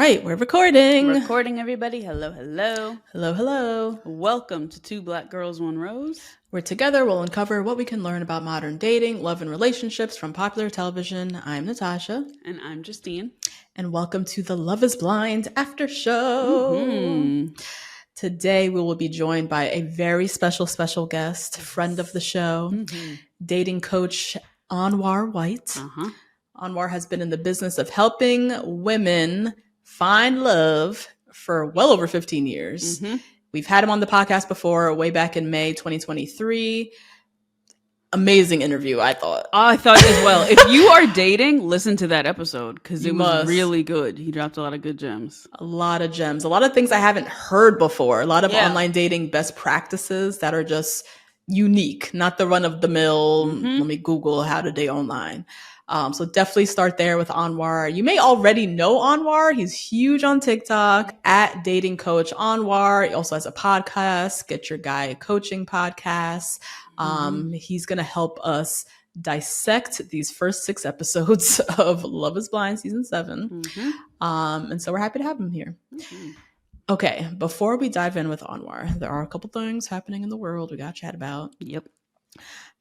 right, we're recording. Recording, everybody. Hello, hello. Hello, hello. Welcome to Two Black Girls, One Rose. Where together we'll uncover what we can learn about modern dating, love, and relationships from popular television. I'm Natasha. And I'm Justine. And welcome to the Love is Blind Aftershow. Mm-hmm. Today we will be joined by a very special guest, friend of the show, dating coach Anwar White. Uh-huh. Anwar has been in the business of helping women find love for well over 15 years. Mm-hmm. We've had him on the podcast before, way back in May 2023. Amazing interview, I thought. I thought as well. If you are dating, listen to that episode because it was really good. He dropped a lot of good gems. A lot of gems. A lot of things I haven't heard before. A lot of online dating best practices that are just unique, not the run-of-the-mill, let me Google how to date online. So definitely start there with Anwar. You may already know Anwar. He's huge on TikTok at Dating Coach Anwar. He also has a podcast, Get Your Guy Coaching Podcast. He's going to help us dissect these first 6 episodes of Love is Blind Season 7. And so we're happy to have him here. Okay, before we dive in with Anwar, there are a couple things happening in the world we got to chat about. Yep.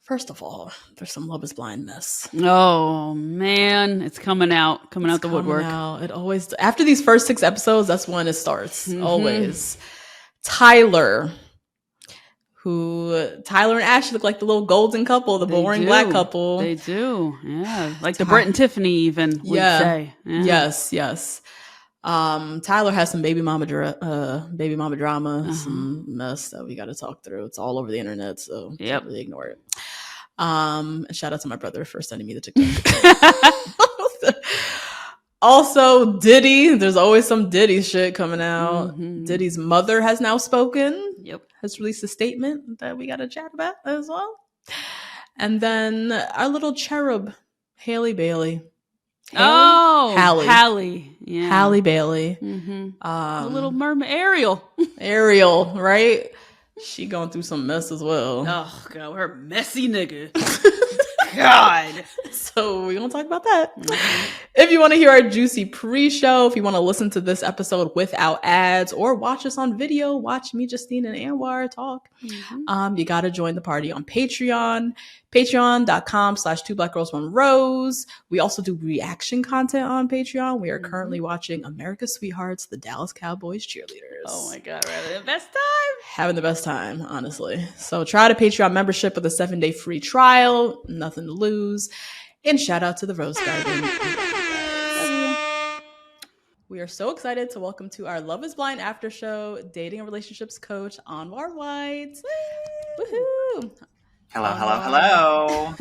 First of all, there's some Love is Blind mess. Oh, man. It's coming out the woodwork. It always, after these first 6 episodes, that's when it starts. Always. Tyler and Ashley look like the little golden couple, the boring black couple. They do. Yeah. Like the Brett and Tiffany even would say. Yeah. Yes. Tyler has some baby mama drama, some mess that we got to talk through. It's all over the internet, so can't really ignore it. And shout out to my brother for sending me the TikTok. Also, Diddy. There's always some Diddy shit coming out. Diddy's mother has now spoken. Has released a statement that we got to chat about as well. And then our little cherub, Halle Bailey. Halle. Yeah. Halle Bailey. The Little Mermaid. Ariel, right? She going through some mess as well. Oh, God. Her messy nigga. God. So we're going to talk about that. If you want to hear our juicy pre-show, if you want to listen to this episode without ads or watch us on video, watch me, Justine, and Anwar talk. You got to join the party on Patreon. Patreon.com/2blackgirls1rose. We also do reaction content on Patreon. We are currently watching America's Sweethearts, the Dallas Cowboys cheerleaders. Oh my God, we're having the best time. Having the best time, honestly. So try the Patreon membership with a 7-day free trial. Nothing to lose. And shout out to the Rose Garden. We are so excited to welcome to our Love is Blind After Show dating and relationships coach, Anwar White. Woohoo! Hello.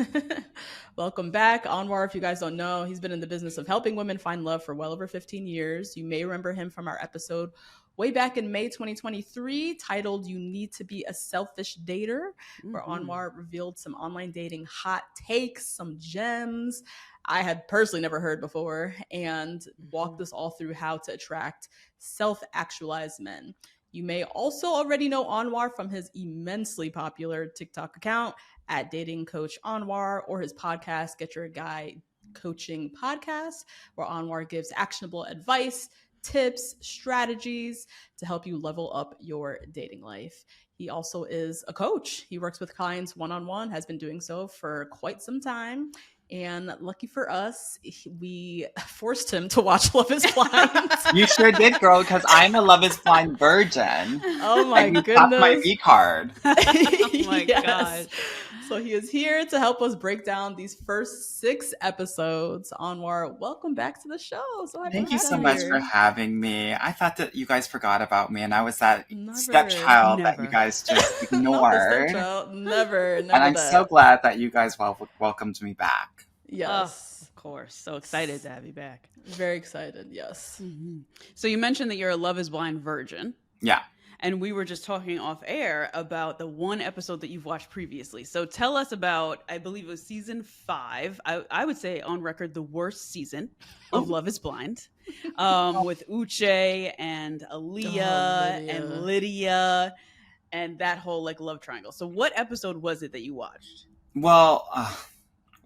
Welcome back. Anwar, if you guys don't know, he's been in the business of helping women find love for well over 15 years. You may remember him from our episode way back in May 2023 titled You Need to Be a Selfish Dater, where Anwar revealed some online dating hot takes, some gems I had personally never heard before, and walked us all through how to attract self-actualized men. You may also already know Anwar from his immensely popular TikTok account at Dating Coach Anwar, or his podcast, Get Your Guy Coaching Podcast, where Anwar gives actionable advice, tips, strategies to help you level up your dating life. He also is a coach. He works with clients one-on-one, has been doing so for quite some time. And lucky for us, we forced him to watch Love is Blind. You sure did, girl, because I'm a Love is Blind virgin. Oh my goodness. That's my V-card. Oh my God. So he is here to help us break down these first 6 episodes. Anwar, welcome back to the show. So thank you so much for having me. I thought that you guys forgot about me, and I was that stepchild that you guys just ignored. Never. And I'm so glad that you guys welcomed me back. Yes. Of course. So excited to have you back. Very excited, yes. So you mentioned that you're a Love is Blind virgin. Yeah. And we were just talking off air about the one episode that you've watched previously. So tell us about, I believe it was season 5. I would say on record, the worst season of Love is Blind, with Uche and Aaliyah and Lydia and that whole like love triangle. So what episode was it that you watched? Well,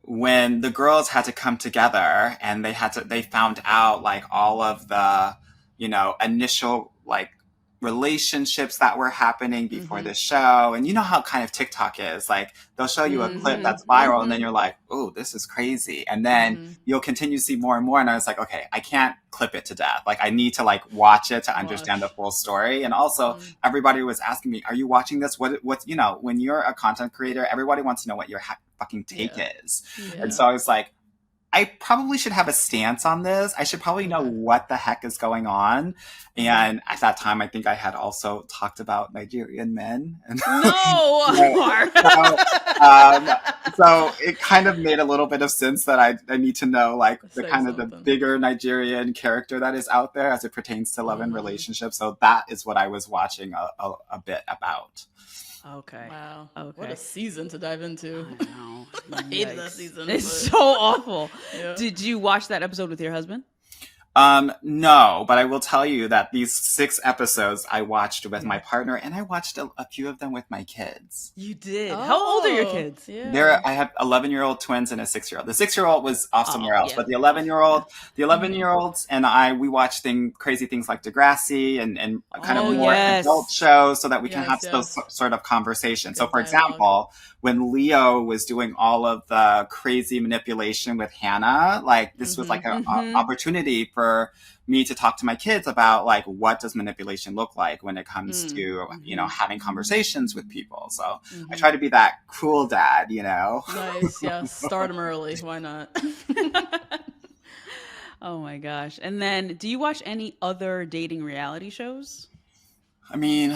when the girls had to come together and they found out like all of the initial like relationships that were happening before the show. And you know how kind of TikTok is, like they'll show you a clip that's viral and then you're like, oh, this is crazy. And then you'll continue to see more and more. And I was like, okay, I can't clip it to death. Like I need to like watch it to understand the full story. And also everybody was asking me, are you watching this? What's, when you're a content creator, everybody wants to know what your fucking take is. And so I was like, I probably should have a stance on this. I should probably know what the heck is going on. And at that time, I think I had also talked about Nigerian men. No! So it kind of made a little bit of sense that I need to know like the kind of the bigger Nigerian character that is out there as it pertains to love and relationships. So that is what I was watching a bit about. Okay. Wow. Okay. What a season to dive into. I know. I hated that season. It's so awful. Yeah. Did you watch that episode with your husband? No, but I will tell you that these 6 episodes I watched with my partner, and I watched a few of them with my kids. You did? How old are your kids? Yeah. I have 11-year-old twins and a 6-year-old. The 6-year-old was off somewhere else, but the 11-year-olds and we watch crazy things like Degrassi and kind of more adult shows so that we can have those sort of conversations. So for example, when Leo was doing all of the crazy manipulation with Hannah, like this was like an opportunity for me to talk to my kids about like what does manipulation look like when it comes to having conversations with people. So I try to be that cool dad, Nice. Yeah, start them early. Why not? Oh my gosh. And then do you watch any other dating reality shows? I mean,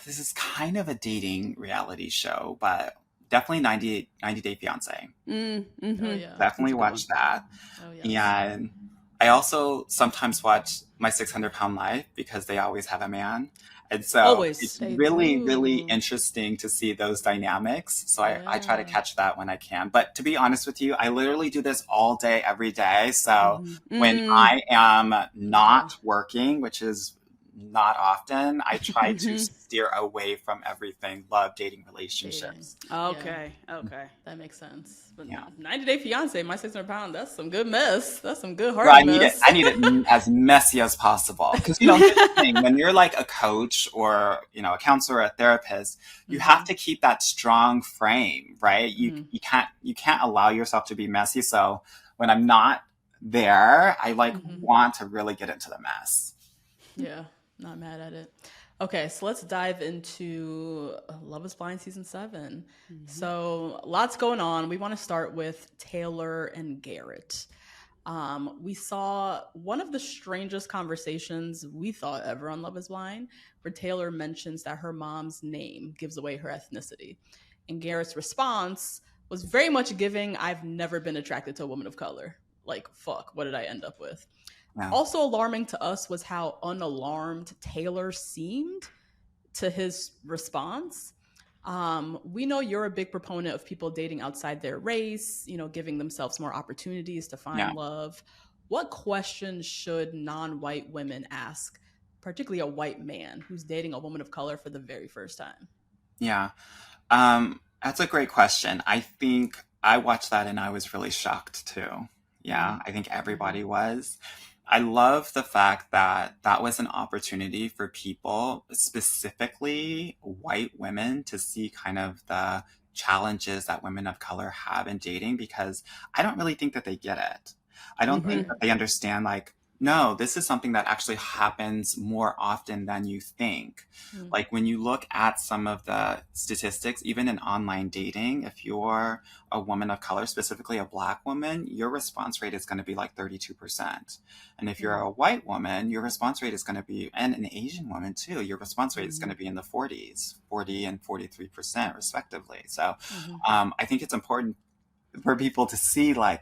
this is kind of a dating reality show, but definitely 90 Day Fiance. Definitely watch that. And I also sometimes watch My 600-Pound Life because they always have a man. And so it's really interesting to see those dynamics. So I try to catch that when I can. But to be honest with you, I literally do this all day, every day. So when I am not working, which is not often, I try to steer away from everything love, dating, relationships. Okay. That makes sense. But 90 Day Fiance, My 600-Pound, that's some good mess. That's some good hard mess. I need it as messy as possible. Because, here's the thing, when you're like a coach or, a counselor or a therapist, you have to keep that strong frame, right? You can't allow yourself to be messy. So when I'm not there, I want to really get into the mess. Yeah. Not mad at it. Okay, so let's dive into Love is Blind season 7. So lots going on. We want to start with Taylor and Garrett. We saw one of the strangest conversations we thought ever on Love is Blind, where Taylor mentions that her mom's name gives away her ethnicity. And Garrett's response was very much giving, I've never been attracted to a woman of color. Like, fuck, what did I end up with? Wow. Also alarming to us was how unalarmed Taylor seemed to his response. We know you're a big proponent of people dating outside their race, giving themselves more opportunities to find love. What questions should non-white women ask, particularly a white man who's dating a woman of color for the very first time? Yeah, that's a great question. I think I watched that and I was really shocked too. Yeah, I think everybody was. I love the fact that that was an opportunity for people, specifically white women, to see kind of the challenges that women of color have in dating, because I don't really think that they get it. I don't think that they understand, like, no, this is something that actually happens more often than you think. Like when you look at some of the statistics, even in online dating, if you're a woman of color, specifically a Black woman, your response rate is going to be like 32%. And if you're a white woman, your response rate is going to be, and an Asian woman too, your response rate is going to be in the 40s, 40 and 43% respectively. So I think it's important for people to see, like,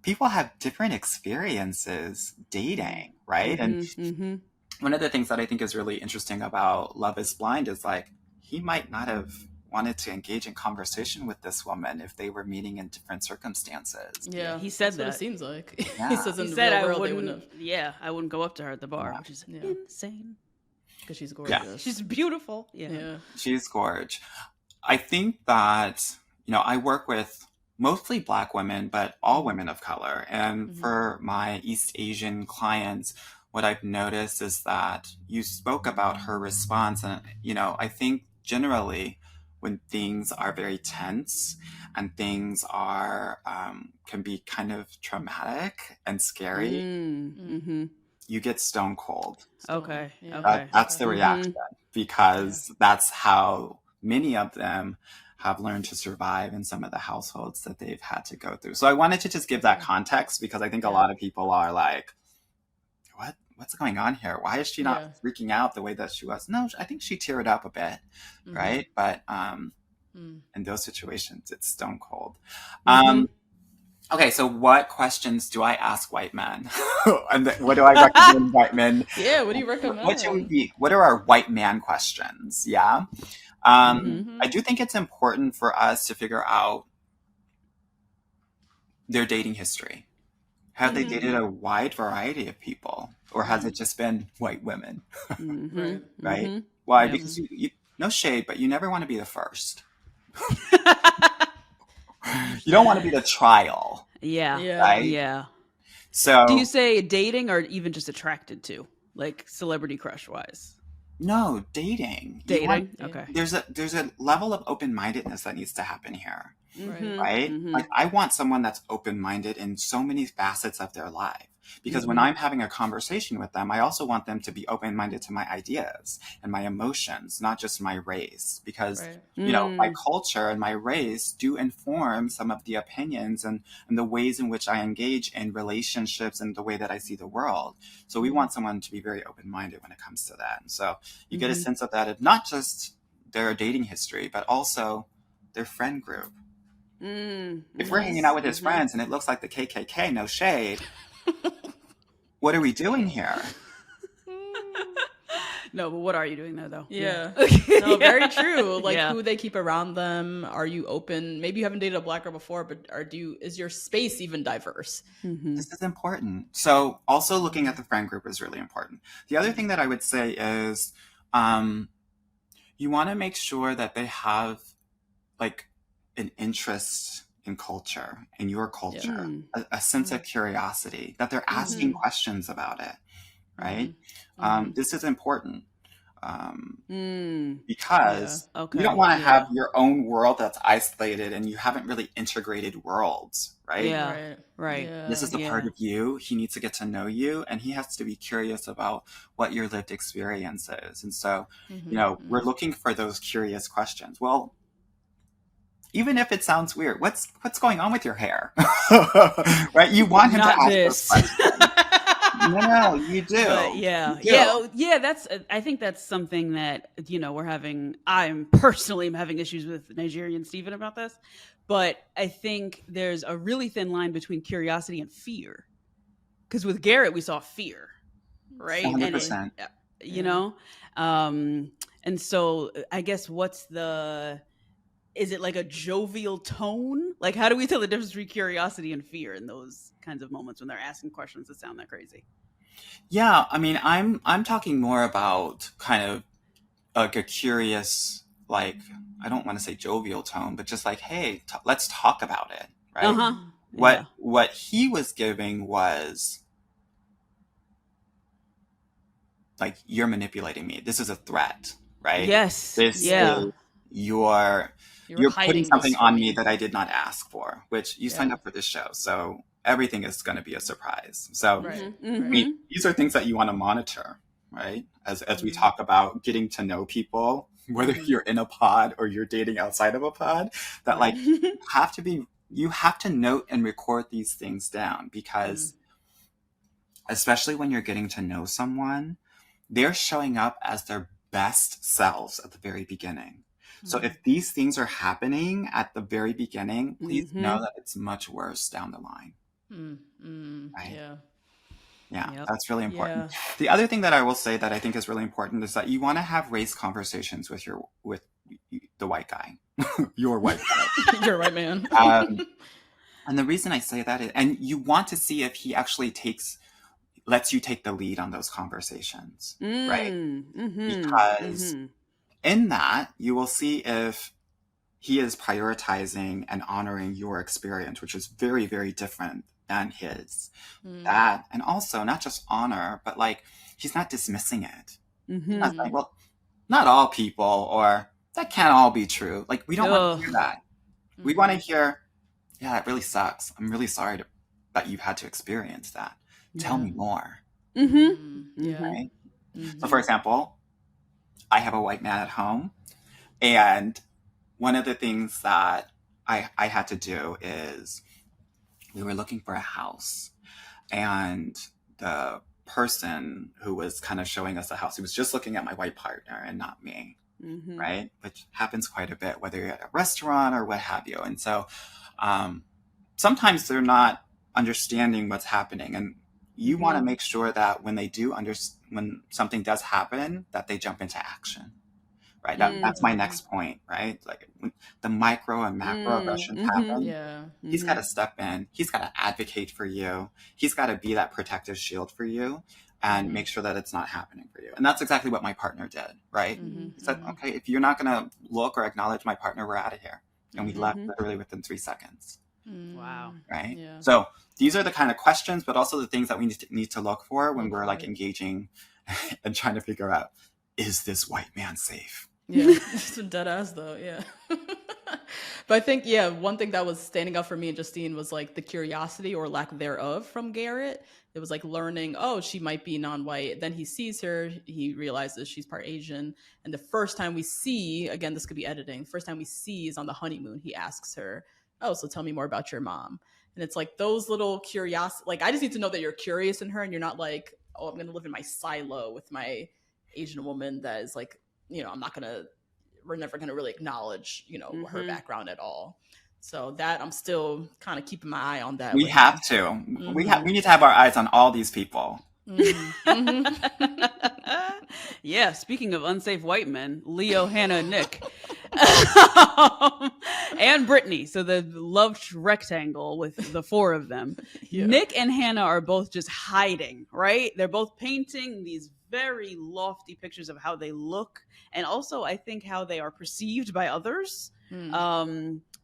people have different experiences dating, right? And one of the things that I think is really interesting about Love is Blind is, like, he might not have wanted to engage in conversation with this woman if they were meeting in different circumstances. Yeah, he said that. What it seems like. Yeah. He says in the real world they wouldn't have. Yeah, I wouldn't go up to her at the bar, which is insane. Because she's gorgeous. Yeah. She's beautiful. Yeah. She's gorgeous. I think that, I work with mostly Black women, but all women of color. And for my East Asian clients, what I've noticed is that you spoke about her response. And, I think generally when things are very tense and things are, can be kind of traumatic and scary, Mm-hmm. you get stone cold. Okay. Yeah. Okay. That's the reaction, because that's how many of them have learned to survive in some of the households that they've had to go through. So I wanted to just give that context, because I think a lot of people are like, what's going on here? Why is she not freaking out the way that she was? No, I think she teared up a bit, right? But in those situations, it's stone cold. Okay, so what questions do I ask white men? And what do I recommend white men? Yeah, what do you recommend? What are our white man questions? Yeah. I do think it's important for us to figure out their dating history. Have they dated a wide variety of people, or has it just been white women? Right? Why? Because you no shade, but you never want to be the first. You don't want to be the trial. Right? Yeah. So do you say dating or even just attracted to, like celebrity crush wise? No, dating. Okay. There's a level of open-mindedness that needs to happen here. Right? Mm-hmm. Like, I want someone that's open-minded in so many facets of their life. Because when I'm having a conversation with them, I also want them to be open-minded to my ideas and my emotions, not just my race. Because, my culture and my race do inform some of the opinions and the ways in which I engage in relationships and the way that I see the world. So we want someone to be very open-minded when it comes to that. And so you get a sense of that, of not just their dating history, but also their friend group. If we're hanging out with his friends and it looks like the KKK, no shade, what are we doing here? No, but what are you doing there, though? Yeah. No, very true. Like, who they keep around them. Are you open? Maybe you haven't dated a black girl before, but is your space even diverse? This is important. So also looking at the friend group is really important. The other thing that I would say is you want to make sure that they have like an interest in culture, in your culture, a sense of curiosity, that they're asking questions about it, right? This is important because you don't want to have your own world that's isolated and you haven't really integrated worlds, right? Right. This is the part of you. He needs to get to know you, and he has to be curious about what your lived experience is. And so, we're looking for those curious questions. Well, even if it sounds weird, what's going on with your hair? Right? You want him Not to ask this. those questions. No, you do. But I think that's something that I'm personally having issues with Nigerian Steven about this, but I think there's a really thin line between curiosity and fear. Because with Garrett, we saw fear, right? 100%. And so I guess is it like a jovial tone? Like, how do we tell the difference between curiosity and fear in those kinds of moments when they're asking questions that sound that crazy? Yeah, I mean, I'm talking more about kind of like a curious, like, I don't want to say jovial tone, but just like, hey, let's talk about it, right? What he was giving was like, you're manipulating me. This is a threat, right? Yes. This is you're putting something on me that I did not ask for, which you signed up for this show. So everything is going to be a surprise. So I mean, these are things that you want to monitor, right? As we talk about getting to know people, whether you're in a pod or you're dating outside of a pod, that like you have to note and record these things down, because especially when you're getting to know someone, they're showing up as their best selves at the very beginning. So if these things are happening at the very beginning, please know that it's much worse down the line. Right? Yeah, that's really important. The other thing that I will say that I think is really important is that you want to have race conversations with the white guy, your white guy, your white man. And the reason I say that is, and you want to see if he actually lets you take the lead on those conversations, right? Because in that, you will see if he is prioritizing and honoring your experience, which is very, very different than his. Mm. That, and also not just honor, but like, he's not dismissing it. He's not saying, well, not all people, or that can't all be true. Like, we don't want to hear that. We want to hear, yeah, it really sucks. I'm really sorry that you've had to experience that. Tell me more. Yeah. Right? So, for example, I have a white man at home, and one of the things that I had to do is we were looking for a house, and the person who was kind of showing us the house, he was just looking at my white partner and not me, right? Which happens quite a bit, whether you're at a restaurant or what have you. And so sometimes they're not understanding what's happening, and you want to make sure that when they do when something does happen, that they jump into action. Right. That's my next point, right? Like, when the micro and macro aggressions happen, he's got to step in. He's got to advocate for you. He's got to be that protective shield for you and make sure that it's not happening for you. And that's exactly what my partner did, right? He said, okay, if you're not going to look or acknowledge my partner, we're out of here. And we left literally within 3 seconds. Wow. Right. Yeah. So these are the kind of questions, but also the things that we need to look for when we're like engaging and trying to figure out, is this white man safe? Yeah, some dead ass though. Yeah. But I think, one thing that was standing out for me and Justine was like the curiosity or lack thereof from Garrett. It was like learning, oh, she might be non-white. Then he sees her, he realizes she's part Asian. And the first time we see, again, this could be editing, first time we see is on the honeymoon. He asks her, oh, so tell me more about your mom. And it's like those little curiosity, like, I just need to know that you're curious in her and you're not like, oh, I'm going to live in my silo with my Asian woman that is like, we're never going to really acknowledge, her background at all. So that I'm still kind of keeping my eye on that. We have to. We need to have our eyes on all these people. Yeah, speaking of unsafe white men, Leo, Hannah, and Nick. And Brittany. So the love rectangle with the 4 of them. Yeah. Nick and Hannah are both just hiding, right? They're both painting these very lofty pictures of how they look, and also I think how they are perceived by others.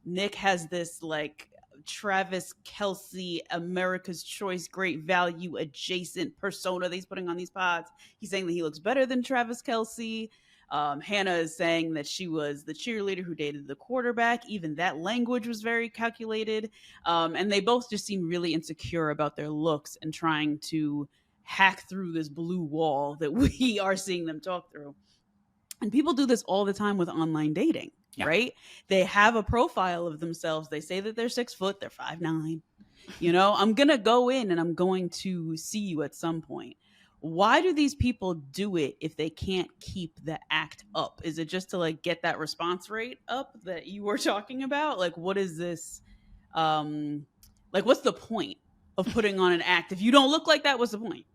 Nick has this like Travis Kelce, America's Choice, Great Value adjacent persona that he's putting on these pods. He's saying that he looks better than Travis Kelce. Hannah is saying that she was the cheerleader who dated the quarterback. Even that language was very calculated. And they both just seem really insecure about their looks and trying to hack through this blue wall that we are seeing them talk through. And people do this all the time with online dating, right? They have a profile of themselves. They say that they're 6 foot, they're 5'9". I'm going to go in and I'm going to see you at some point. Why do these people do it if they can't keep the act up? Is it just to like get that response rate up that you were talking about? Like, what is this? Like, what's the point of putting on an act? If you don't look like that, what's the point?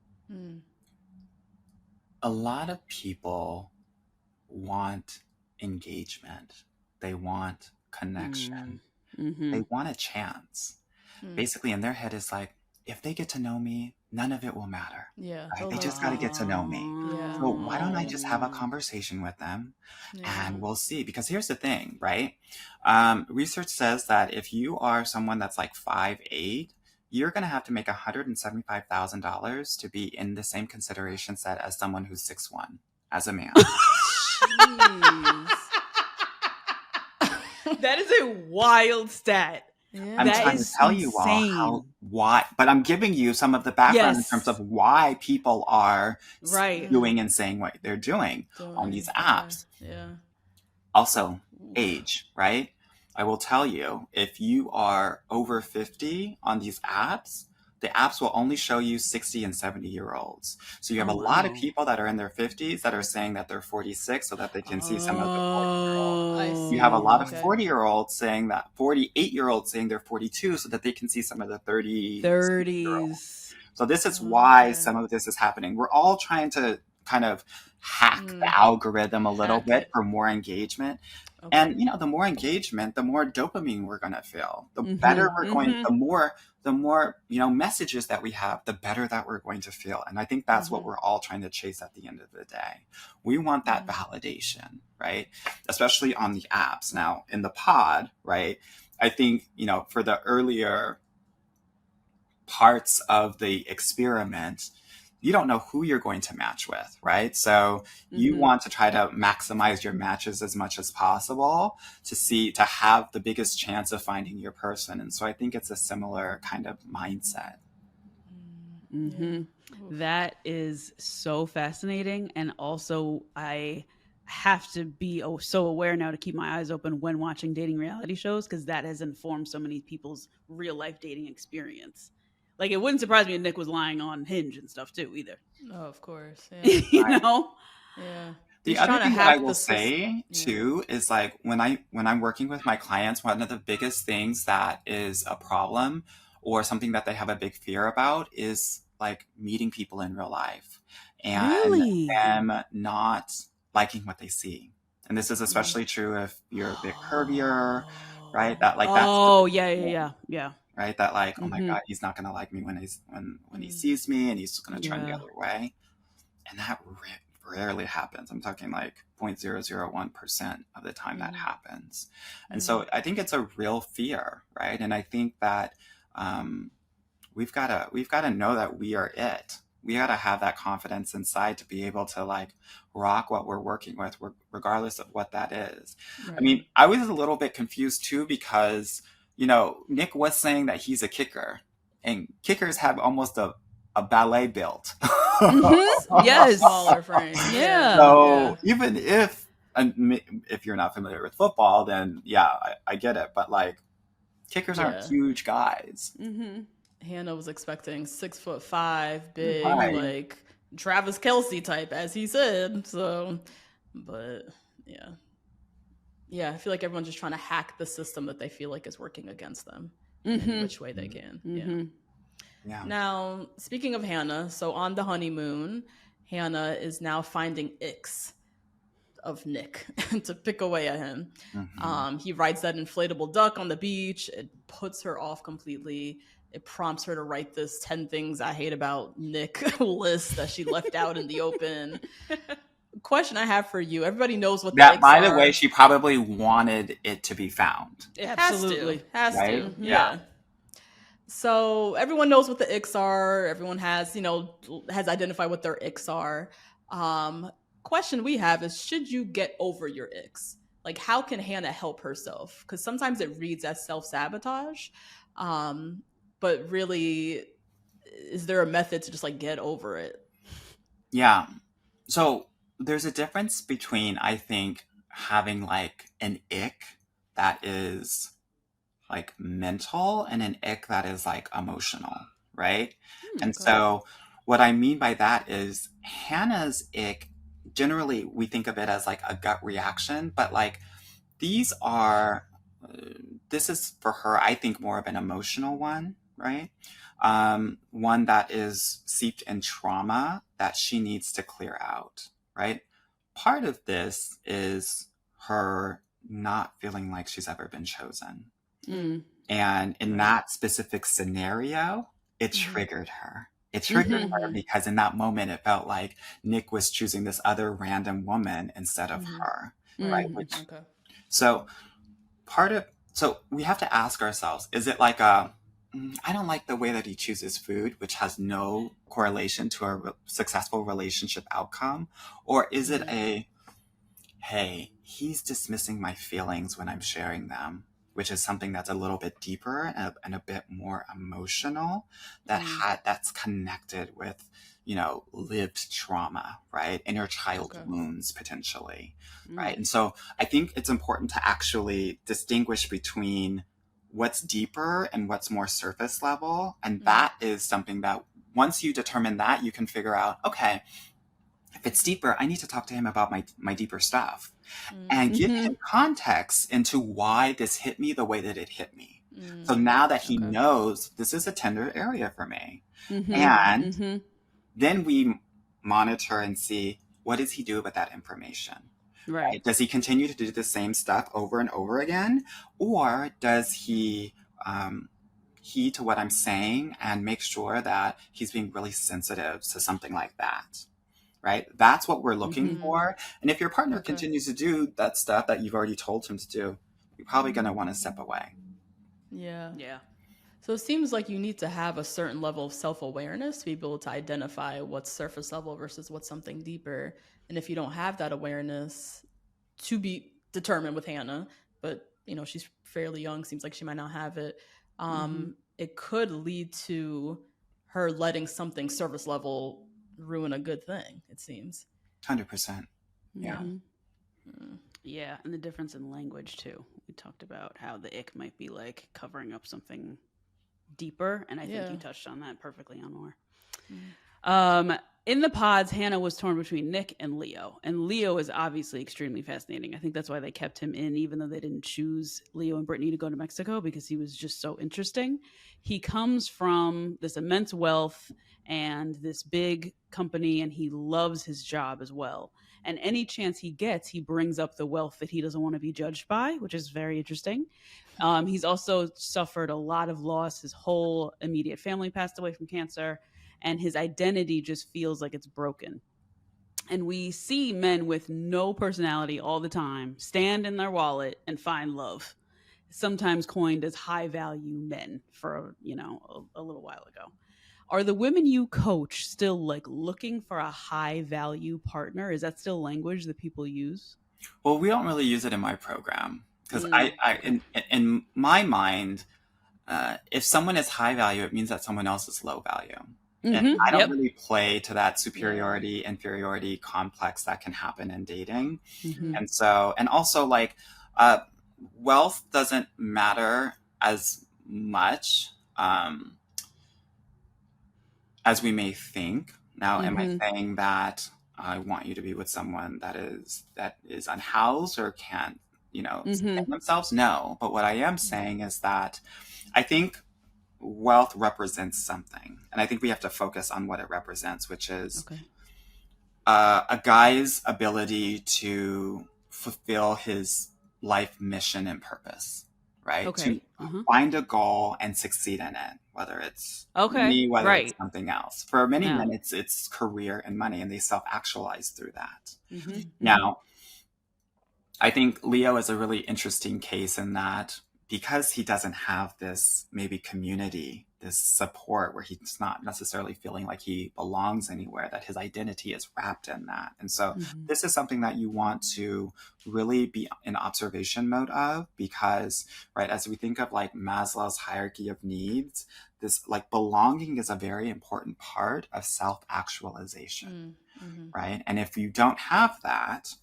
A lot of people want engagement. They want connection. They want a chance. Basically, in their head is like, if they get to know me, none of it will matter. Yeah. Right? They just got to get to know me. Yeah. So why don't I just have a conversation with them and we'll see? Because here's the thing, right? Research says that if you are someone that's like 5'8", you're going to have to make $175,000 to be in the same consideration set as someone who's 6'1" as a man. That is a wild stat. Yeah. I'm trying to tell you all why, but I'm giving you some of the background in terms of why people are doing and saying what they're doing on these apps. Yeah. Also, age, right? I will tell you, if you are over 50 on these apps, the apps will only show you 60 and 70-year-olds. So you have a lot of people that are in their 50s that are saying that they're 46 so that they can see some of the 40-year-olds. You have a lot of 40-year-olds saying that, 48-year-olds saying they're 42 so that they can see some of the 30s. So this is why some of this is happening. We're all trying to kind of hack the algorithm a little bit for more engagement. Okay. And, the more engagement, the more dopamine we're going to feel. The better we're going, the more, messages that we have, the better that we're going to feel. And I think that's what we're all trying to chase at the end of the day. We want that validation, right? Especially on the apps. Now, in the pod, right? I think, for the earlier parts of the experiment, you don't know who you're going to match with, right? So you want to try to maximize your matches as much as possible to have the biggest chance of finding your person. And so I think it's a similar kind of mindset. Yeah. That is so fascinating. And also, I have to be so aware now to keep my eyes open when watching dating reality shows, because that has informed so many people's real life dating experience. Like, it wouldn't surprise me if Nick was lying on Hinge and stuff too, either. Oh, of course. Yeah. You know? Yeah. The He's other trying to thing that I hack will the say too is like when I'm working with my clients, one of the biggest things that is a problem or something that they have a big fear about is like meeting people in real life and Really? them not liking what they see. And this is especially true if you're a bit curvier, right? That like that's the Oh, big yeah. thing, right? That like, oh my God, he's not gonna like me when he sees me and he's gonna turn the other way. And that rarely happens. I'm talking like 0.001% of the time that happens. And so I think it's a real fear, right? And I think that we've got to know that we are it. We got to have that confidence inside to be able to like rock what we're working with, regardless of what that is. Right. I mean, I was a little bit confused too because, you know, Nick was saying that he's a kicker, and kickers have almost a ballet build. Yes. Smaller frame. Yeah. So even if you're not familiar with football, then yeah, I get it. But like kickers aren't huge guys. Hannah was expecting 6'5", big, Right. like Travis Kelce type, as he said. So, but yeah, I feel like everyone's just trying to hack the system that they feel like is working against them in which way they can. Yeah. Now, speaking of Hannah, so on the honeymoon, Hannah is now finding icks of Nick to pick away at him. He rides that inflatable duck on the beach. It puts her off completely. It prompts her to write this 10 things I hate about Nick list that she left out in the open. Question I have for you. Everybody knows what the icks by are. the way, she probably wanted it to be found. Absolutely. Has right? to. Yeah. So everyone knows what the icks are. Everyone has identified what their icks are. Question we have is, should you get over your icks? Like, how can Hannah help herself? Because sometimes it reads as self-sabotage. But really, is there a method to just like get over it? Yeah. So there's a difference between, I think, having like an ick that is like mental and an ick that is like emotional, right? And so what I mean by that is Hannah's ick, generally we think of it as like a gut reaction, but like this is for her, I think, more of an emotional one, right? One that is seeped in trauma that she needs to clear out, right? Part of this is her not feeling like she's ever been chosen. And in that specific scenario, it triggered her. It triggered her because in that moment, it felt like Nick was choosing this other random woman instead of her, right? So we have to ask ourselves, is it like I don't like the way that he chooses food, which has no correlation to a successful relationship outcome? Or is it hey, he's dismissing my feelings when I'm sharing them, which is something that's a little bit deeper and a bit more emotional, that's connected with, lived trauma, right? Inner child wounds, potentially, right? And so I think it's important to actually distinguish between what's deeper and what's more surface level. And that is something that once you determine that, you can figure out, okay, if it's deeper, I need to talk to him about my deeper stuff and give him context into why this hit me the way that it hit me. So now that he knows this is a tender area for me, and then we monitor and see, what does he do with that information? Right? Does he continue to do the same stuff over and over again? Or does he heed to what I'm saying and make sure that he's being really sensitive to something like that? Right? That's what we're looking for. And if your partner continues to do that stuff that you've already told him to do, you're probably going to want to step away. Yeah. So it seems like you need to have a certain level of self-awareness to be able to identify what's surface level versus what's something deeper. And if you don't have that awareness, to be determined with Hannah, but she's fairly young, seems like she might not have it. It could lead to her letting something surface level ruin a good thing, it seems. 100%. Yeah. Yeah, and the difference in language too. We talked about how the ick might be like covering up something deeper, and I think you touched on that perfectly, Anwar. In the pods, Hannah was torn between Nick and Leo, and Leo is obviously extremely fascinating. I think that's why they kept him in, even though they didn't choose Leo and Brittany to go to Mexico, because he was just so interesting. He comes from this immense wealth and this big company, and he loves his job as well. And any chance he gets, he brings up the wealth that he doesn't want to be judged by, which is very interesting. He's also suffered a lot of loss. His whole immediate family passed away from cancer, and his identity just feels like it's broken. And we see men with no personality all the time stand in their wallet and find love, sometimes coined as high value men for, a little while ago. Are the women you coach still like looking for a high value partner? Is that still language that people use? Well, we don't really use it in my program because in my mind, if someone is high value, it means that someone else is low value. And I don't really play to that superiority, inferiority complex that can happen in dating. And so, and also like, wealth doesn't matter as much, as we may think. Now, am I saying that I want you to be with someone that is unhoused or can't, sustain themselves? No. But what I am saying is that I think wealth represents something. And I think we have to focus on what it represents, which is a guy's ability to fulfill his life mission and purpose, right? To find a goal and succeed in it, whether it's me, whether it's something else. For many men, it's career and money, and they self-actualize through that. Now, I think Leo is a really interesting case in that because he doesn't have this maybe community, this support where he's not necessarily feeling like he belongs anywhere, that his identity is wrapped in that. And so this is something that you want to really be in observation mode of, because, right, as we think of like Maslow's hierarchy of needs, this like belonging is a very important part of self-actualization, right? And if you don't have that,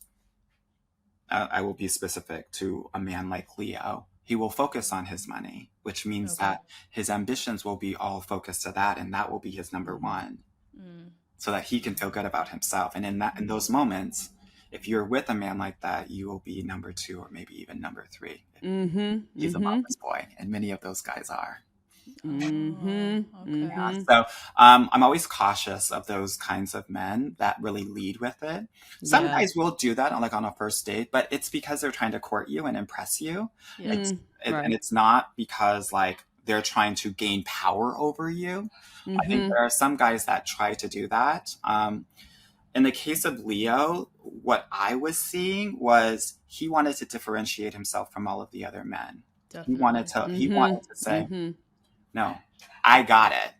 I will be specific to a man like Leo, he will focus on his money, which means that his ambitions will be all focused to that, and that will be his number one, so that he can feel good about himself. And in those moments, if you're with a man like that, you will be number two or maybe even number three. He's a mama's boy, and many of those guys are. Yeah. So I'm always cautious of those kinds of men that really lead with it. Some guys will do that on a first date, but it's because they're trying to court you and impress you. And it's not because like they're trying to gain power over you. I think there are some guys that try to do that. In the case of Leo, what I was seeing was he wanted to differentiate himself from all of the other men. Definitely. He wanted to say, no, I got it.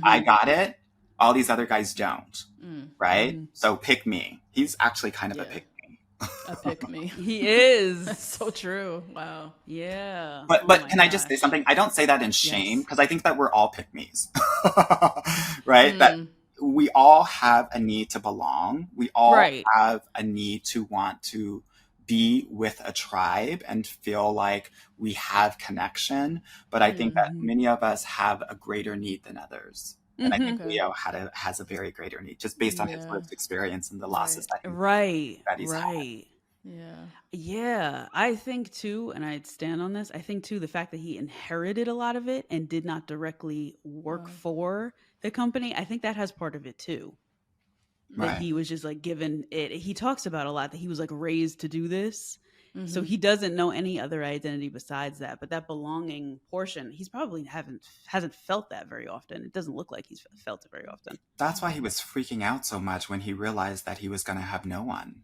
I got it. All these other guys don't. Right? So pick me. He's actually kind of a pick me. A pick me. He is. That's so true. Wow. Yeah. But can I just say something? I don't say that in shame, because I think that we're all pick me's. Right? That we all have a need to belong. We all have a need to want to be with a tribe and feel like we have connection. But I think that many of us have a greater need than others. And I think Leo has a very greater need, just based on his lived experience and the losses that he's had. Yeah. I think too, and I'd stand on this, I think too, the fact that he inherited a lot of it and did not directly work for the company, I think that has part of it too. That he was just like given it. He talks about a lot that he was like raised to do this. So he doesn't know any other identity besides that. But that belonging portion, he's probably hasn't felt that very often. It doesn't look like he's felt it very often. That's why he was freaking out so much when he realized that he was going to have no one.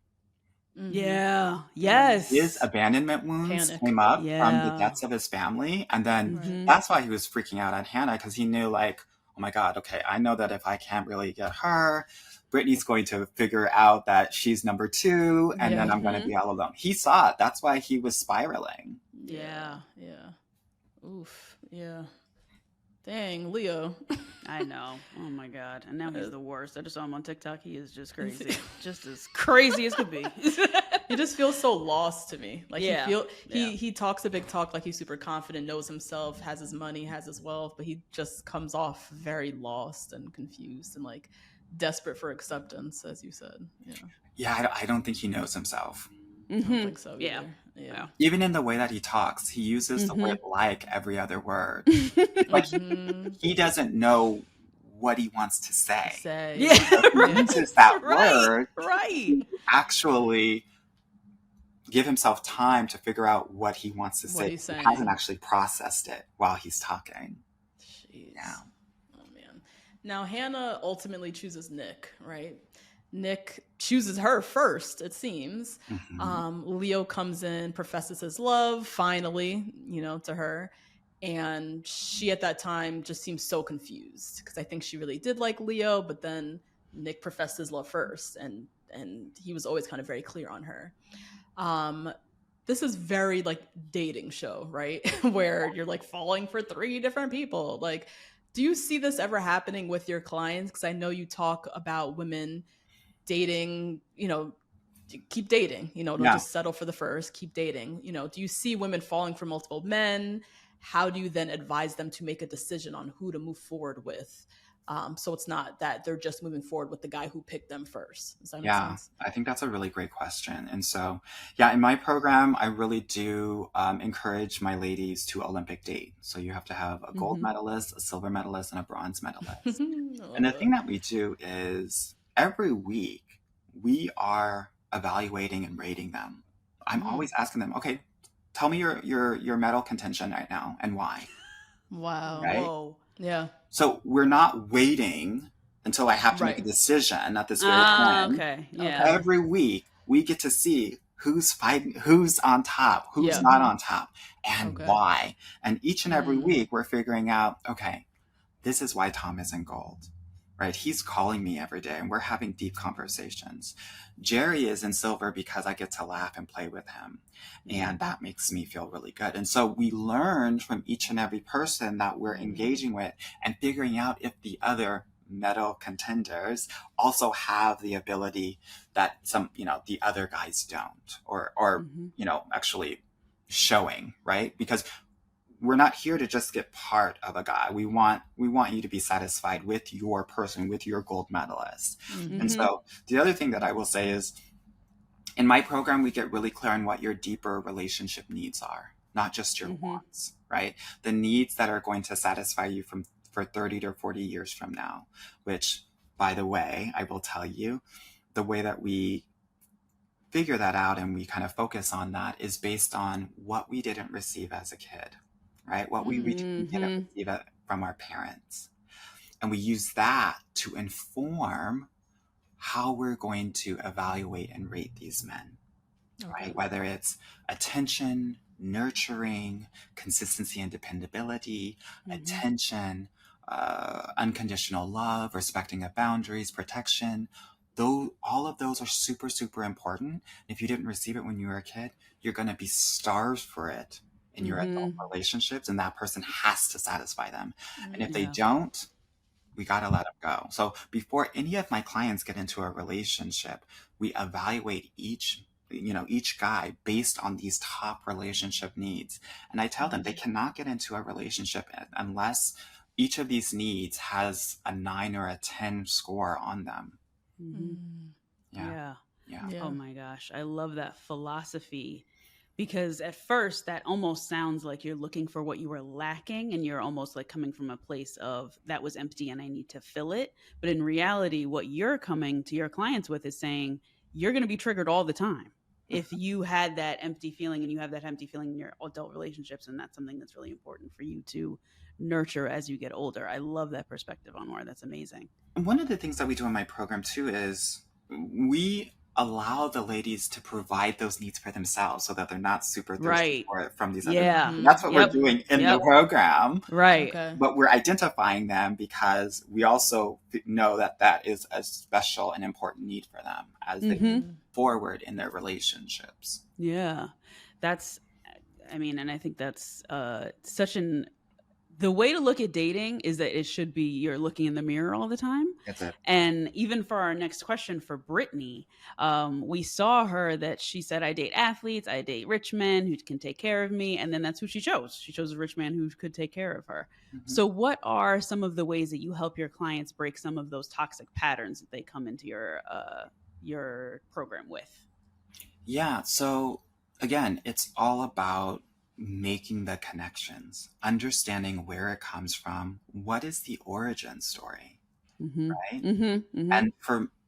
Yeah. Yes. His abandonment wounds Panic. came up from the Yeah. deaths of his family. And then Mhm. that's why he was freaking out on Hannah, because he knew, like, oh my God, okay, I know that if I can't really get her, Brittany's going to figure out that she's number 2, and then I'm going to be all alone. He saw it. That's why he was spiraling. Yeah. Oof. Yeah. Dang, Leo. I know. Oh my God. And now he's the worst. I just saw him on TikTok. He is just crazy. Just as crazy as could be. He just feels so lost to me. Like Yeah. he talks a big talk, like he's super confident, knows himself, has his money, has his wealth, but he just comes off very lost and confused and like desperate for acceptance, as you said. Yeah, I don't think he knows himself. I don't think so Yeah. either. Yeah. Even in the way that he talks, he uses the word like every other word. Like he doesn't know what he wants to say. Yeah. He uses that word Right. to actually give himself time to figure out what he wants to say. He's He saying. hasn't actually processed it while he's talking. Jeez. Yeah. Oh man. Now Hannah ultimately chooses Nick, right? Nick chooses her first, it seems. Leo comes in, professes his love, finally, to her. And she at that time just seems so confused because I think she really did like Leo, but then Nick professed his love first, and he was always kind of very clear on her. This is very like dating show, right? Where you're like falling for 3 different people. Like, do you see this ever happening with your clients? Because I know you talk about women dating, keep dating, don't just settle for the first, keep dating. Do you see women falling for multiple men? How do you then advise them to make a decision on who to move forward with? So it's not that they're just moving forward with the guy who picked them first. Does that make sense? I think that's a really great question. And so, in my program, I really do encourage my ladies to Olympic date. So you have to have a gold medalist, a silver medalist, and a bronze medalist. And the thing that we do is every week we are evaluating and rating them. I'm always asking them, okay, tell me your medal contention right now and why. Wow. Right? Whoa. Yeah. So we're not waiting until I have to make a decision at this very time. Okay. Yeah. Every week we get to see who's fighting, who's on top, who's not on top, and why. And each and every week we're figuring out, okay, this is why Tom isn't gold. Right? He's calling me every day and we're having deep conversations. Jerry is in silver because I get to laugh and play with him. And that makes me feel really good. And so we learn from each and every person that we're engaging with and figuring out if the other medal contenders also have the ability that some, the other guys don't, or actually showing, right? Because we're not here to just get part of a guy. We want you to be satisfied with your person, with your gold medalist. And so the other thing that I will say is in my program, we get really clear on what your deeper relationship needs are, not just your wants, right? The needs that are going to satisfy you for 30 to 40 years from now, which, by the way, I will tell you, the way that we figure that out and we kind of focus on that is based on what we didn't receive as a kid. Right? What we didn't receive from our parents. And we use that to inform how we're going to evaluate and rate these men, right? Whether it's attention, nurturing, consistency and dependability, attention, unconditional love, respecting of boundaries, protection. All of those are super, super important. If you didn't receive it when you were a kid, you're going to be starved for it in your adult relationships, and that person has to satisfy them. And if they don't, we got to let them go. So before any of my clients get into a relationship, we evaluate each guy based on these top relationship needs. And I tell them they cannot get into a relationship unless each of these needs has a 9 or a 10 score on them. Yeah. Oh my gosh. I love that philosophy. Because at first that almost sounds like you're looking for what you were lacking and you're almost like coming from a place of that was empty and I need to fill it. But in reality, what you're coming to your clients with is saying you're going to be triggered all the time. If you had that empty feeling and you have that empty feeling in your adult relationships, and that's something that's really important for you to nurture as you get older. I love that perspective, Anwar. That's amazing. One of the things that we do in my program too is we allow the ladies to provide those needs for themselves so that they're not super thirsty Right. for it from these other Yeah. people. And that's what we're Yep. doing in the Yep. program. Right. Okay. But we're identifying them because we also know that that is a special and important need for them as they move forward in their relationships. Yeah. That's, I mean, and I think that's the way to look at dating is that it should be you're looking in the mirror all the time. That's it. And even for our next question for Brittany, we saw her that she said, I date athletes, I date rich men who can take care of me. And then that's who she chose. She chose a rich man who could take care of her. Mm-hmm. So what are some of the ways that you help your clients break some of those toxic patterns that they come into your program with? Yeah. So again, it's all about making the connections, understanding where it comes from, what is the origin story, right? And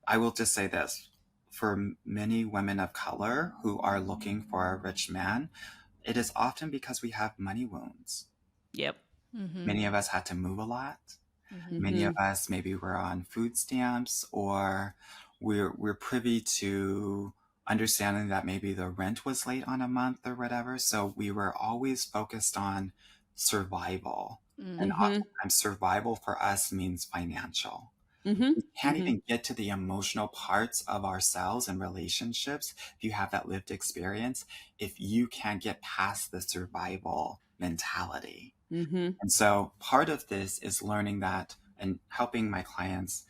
I will just say this, for many women of color who are looking for a rich man, it is often because we have money wounds. Yep. Many of us had to move a lot. Many of us maybe were on food stamps, or we're privy to understanding that maybe the rent was late on a month or whatever. So we were always focused on survival. And oftentimes survival for us means financial. We can't even get to the emotional parts of ourselves and relationships if you have that lived experience, if you can't get past the survival mentality. And so part of this is learning that and helping my clients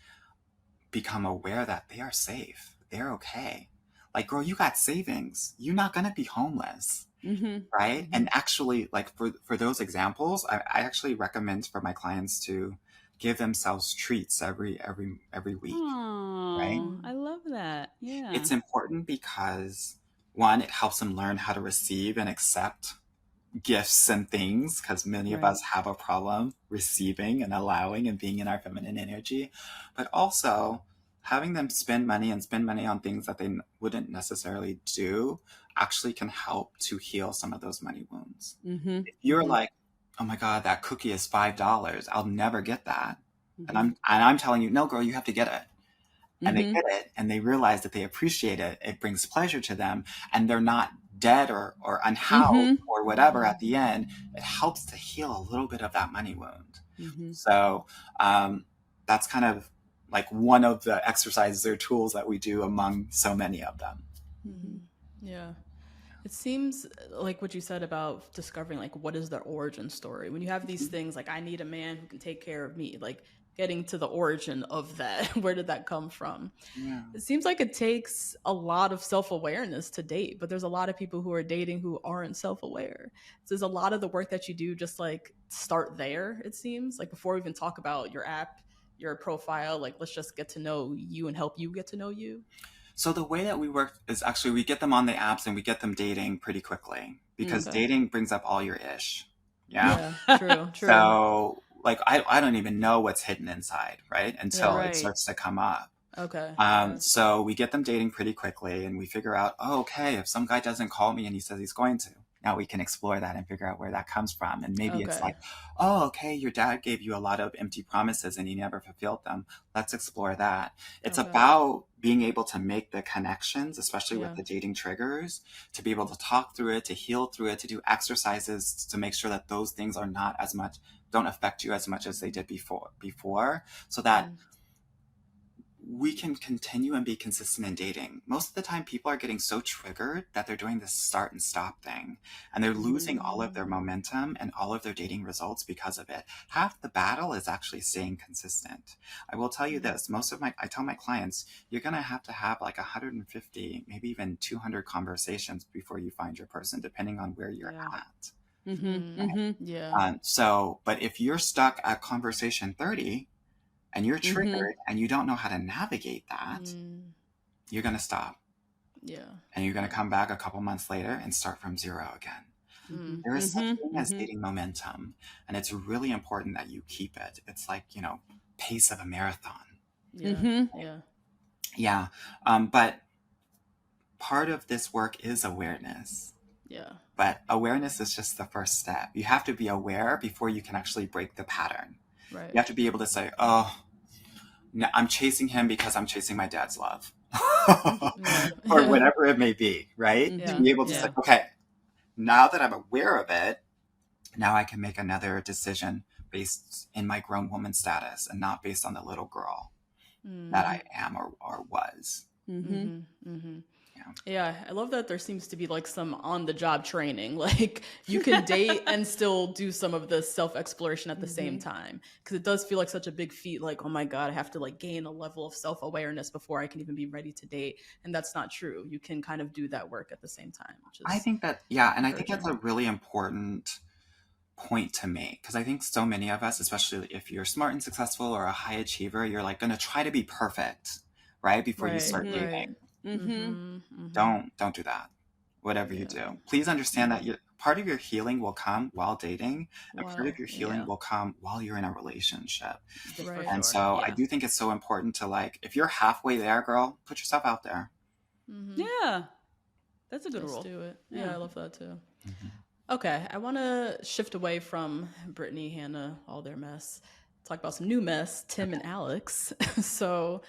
become aware that they are safe. They're okay. Like, girl, you got savings. You're not going to be homeless. Right. And actually, like for those examples, I actually recommend for my clients to give themselves treats every week. Oh, right. I love that. Yeah. It's important because one, it helps them learn how to receive and accept gifts and things, because many of us have a problem receiving and allowing and being in our feminine energy. But also having them spend money on things that they wouldn't necessarily do actually can help to heal some of those money wounds. If you're like, oh my God, that cookie is $5, I'll never get that. And I'm telling you, no, girl, you have to get it. And they get it and they realize that they appreciate it. It brings pleasure to them, and they're not dead or unhoused or whatever at the end. It helps to heal a little bit of that money wound. So that's kind of like one of the exercises or tools that we do among so many of them. Yeah. It seems like what you said about discovering, like, what is their origin story? When you have these things like, I need a man who can take care of me, like getting to the origin of that. Where did that come from? Yeah. It seems like it takes a lot of self-awareness to date, but there's a lot of people who are dating who aren't self-aware. So there's a lot of the work that you do just like start there, it seems. Like before we even talk about your app, your profile, like let's just get to know you and help you get to know you. So the way that we work is actually we get them on the apps and we get them dating pretty quickly, because dating brings up all your ish. Yeah, true. So like I don't even know what's hidden inside, right? Until it starts to come up. Okay. So we get them dating pretty quickly and we figure out, oh, okay, if some guy doesn't call me and he says he's going to, now we can explore that and figure out where that comes from. And maybe it's like, oh, okay, your dad gave you a lot of empty promises and he never fulfilled them. Let's explore that. It's about being able to make the connections, especially with the dating triggers, to be able to talk through it, to heal through it, to do exercises to make sure that those things are not as much, don't affect you as much as they did before, so that we can continue and be consistent in dating. Most of the time, people are getting so triggered that they're doing this start and stop thing, and they're losing all of their momentum and all of their dating results because of it. Half the battle is actually staying consistent. I will tell you this, I tell my clients, you're going to have like 150, maybe even 200 conversations before you find your person, depending on where you're at. But if you're stuck at conversation 30, and you're triggered and you don't know how to navigate that, you're going to stop. Yeah. And you're going to come back a couple months later and start from zero again. There is such a thing as dating momentum, and it's really important that you keep it. It's like, pace of a marathon. Yeah. But part of this work is awareness. Yeah. But awareness is just the first step. You have to be aware before you can actually break the pattern. Right. You have to be able to say, oh, no, I'm chasing him because I'm chasing my dad's love. Yeah. or whatever it may be, right? Mhm. To be able to Yeah. say, okay, now that I'm aware of it, now I can make another decision based in my grown woman status and not based on the little girl that I am or was. Mhm. Yeah. Yeah, I love that there seems to be like some on the job training. Like you can date and still do some of the self exploration at the same time. Because it does feel like such a big feat. Like, oh my God, I have to like gain a level of self awareness before I can even be ready to date. And that's not true. You can kind of do that work at the same time, which I is think that, yeah, and I think encouraging. that's a really important point to make because I think so many of us, especially if you're smart and successful or a high achiever, you're like going to try to be perfect, right? Before you Right, start right. dating. Mhm. Don't do that. Whatever you Yeah. do, please understand that part of your healing will come while dating, and part Wow. of your healing Yeah. will come while you're in a relationship. For Right. And sure. so I Yeah. do think it's so important to, like, if you're halfway there, girl, put yourself out there. Yeah. That's a good Let's rule. do it. Yeah. Yeah, I love that too. Okay, I want to shift away from Brittany, Hannah, all their mess. Talk about some new mess, Tim and Alex. So,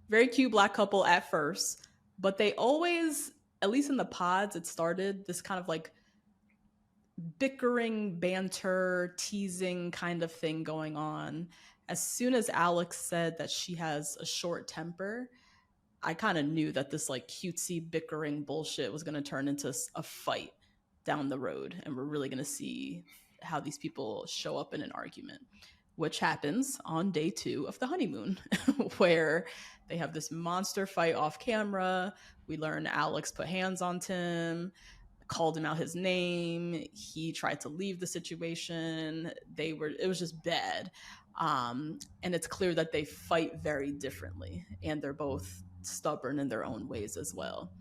very cute black couple at first, but they always, at least in the pods, it started this kind of like bickering, banter, teasing kind of thing going on. As soon as Alex said that she has a short temper, I kind of knew that this like cutesy bickering bullshit was going to turn into a fight down the road. And we're really going to see how these people show up in an argument, which happens on day 2 of the honeymoon, where they have this monster fight off camera. We learn Alex put hands on Tim, called him out his name. He tried to leave the situation. It was just bad. And it's clear that they fight very differently, and they're both stubborn in their own ways as well.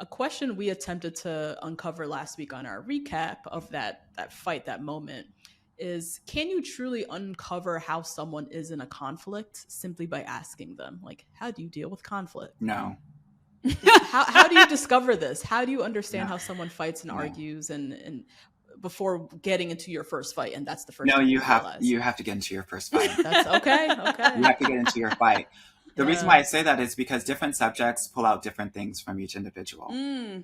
A question we attempted to uncover last week on our recap of that fight, that moment, is can you truly uncover how someone is in a conflict simply by asking them? Like, how do you deal with conflict? No. How do you discover this? How do you understand No. how someone fights and No. argues and before getting into your first fight, and that's the first No, time you realize? have to get into your first fight. That's okay. You have to get into your fight. The reason why I say that is because different subjects pull out different things from each individual.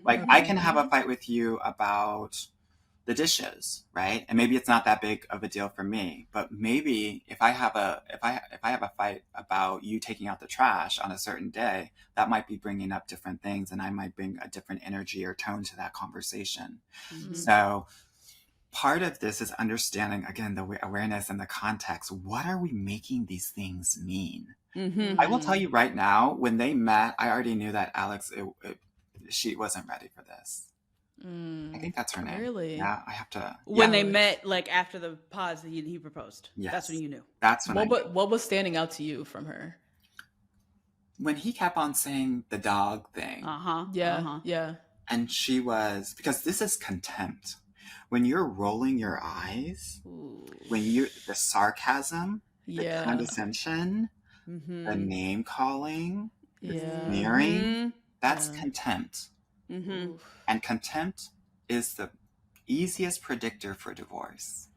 Like, I can have a fight with you about the dishes, right? And maybe it's not that big of a deal for me, but maybe if I have a fight about you taking out the trash on a certain day, that might be bringing up different things, and I might bring a different energy or tone to that conversation. So part of this is understanding, again, the awareness and the context. What are we making these things mean? I will tell you right now, when they met, I already knew that Alex, she wasn't ready for this. I think that's her name. Really? Yeah, I have to. When Yeah. they met, like after the pause, he proposed. Yes. That's when you knew. That's when What was standing out to you from her? when he kept on saying the dog thing. Yeah. Yeah. And she was, because this is contempt. When you're rolling your eyes, the sarcasm, the condescension, the name calling, the sneering, that's contempt. And contempt is the easiest predictor for divorce.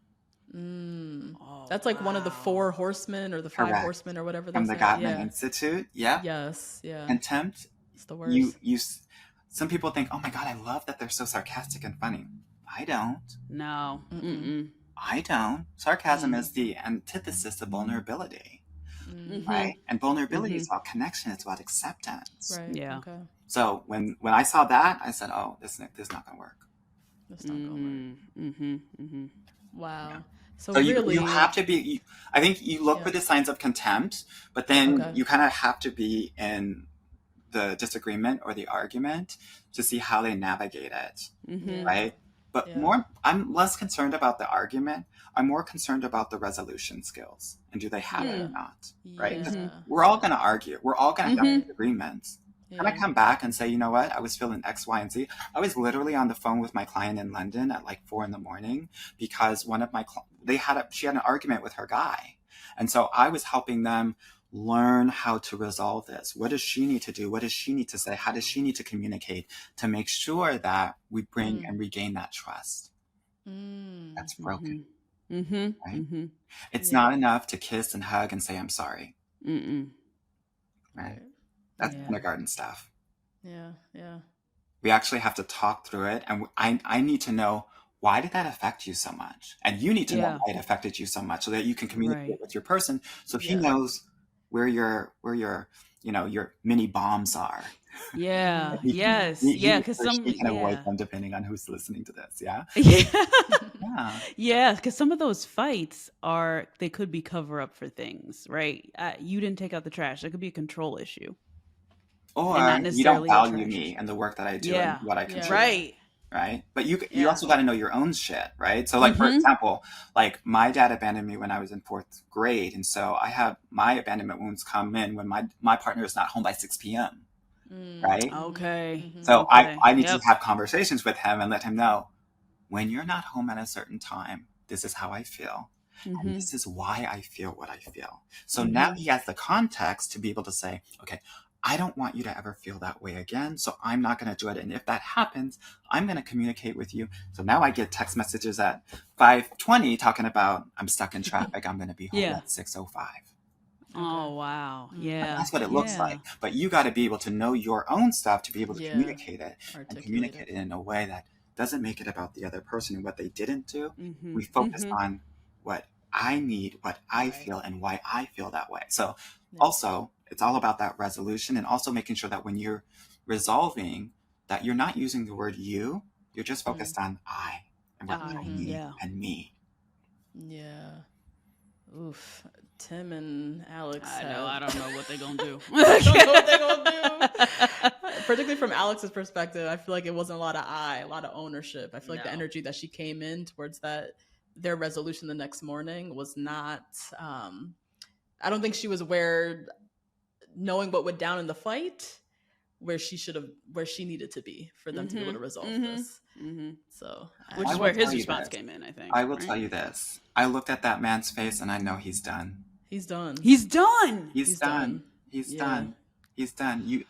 That's like one of the 4 horsemen or the 5 Correct. horsemen or whatever From they the say. Gottman Institute. Yep. Yes. Yeah. Contempt. It's the worst. Some people think, oh my God, I love that they're so sarcastic and funny. I don't. No. I don't. Sarcasm is the antithesis of vulnerability. Right? And vulnerability is about connection. It's about acceptance. Right. Yeah. Okay. So when I saw that, I said, oh, this is not going to work. That's not going to work. Wow. Yeah. So really, you have to be. I think you look for the signs of contempt, but then you kind of have to be in the disagreement or the argument to see how they navigate it, right? But I'm less concerned about the argument. I'm more concerned about the resolution skills and do they have it or not, right? Because we're all going to argue. We're all going to have disagreements. Can I come back and say, you know what? I was feeling X, Y, and Z. I was literally on the phone with my client in London at like 4 a.m. because one of my she had an argument with her guy, and so I was helping them learn how to resolve this. What does she need to do? What does she need to say? How does she need to communicate to make sure that we bring and regain that trust that's broken? Right? It's not enough to kiss and hug and say I'm sorry. Right? That's kindergarten stuff. Yeah. We actually have to talk through it. And I need to know, why did that affect you so much? And you need to know why it affected you so much so that you can communicate with your person. So he knows where your, your mini bombs are. Yeah. He Yes. he Yeah. Because he can avoid them depending on who's listening to this. Yeah. Yeah. Yeah. Because some of those fights they could be cover up for things, right? You didn't take out the trash. It could be a control issue. Or And not you don't necessarily a value trash me issue. and the work that I do and what I contribute. Right. Right. But you also got to know your own shit. Right. So like, for Mm-hmm. example, like my dad abandoned me when I was in 4th grade. And so I have my abandonment wounds come in when my partner is not home by 6 p.m. Right. Okay. So Okay. I need to have conversations with him and let him know, when you're not home at a certain time, this is how I feel. And this is why I feel what I feel. So now he has the context to be able to say, okay, I don't want you to ever feel that way again. So I'm not going to do it. And if that happens, I'm going to communicate with you. So now I get text messages at 5:20 talking about, I'm stuck in traffic. I'm going to be home at 6:05. Oh, wow. Yeah. That's what it looks like. But you got to be able to know your own stuff to be able to communicate it and communicate it in a way that doesn't make it about the other person and what they didn't do. We focus on what I need, what I feel, and why I feel that way. So also, it's all about that resolution and also making sure that when you're resolving, that you're not using the word you, you're just focused on I and what I need and me. Yeah. Oof. Tim and Alex. I don't know what they're going to do. I don't know what they're going to do. Particularly from Alex's perspective, I feel like it wasn't a lot of ownership. I feel like the energy that she came in towards their resolution the next morning was not, I don't think she was knowing what went down in the fight, where she needed to be for them to be able to resolve this. So, which is where his response came in, I think. I will tell you this. I looked at that man's face and I know he's done. He's done. He's done.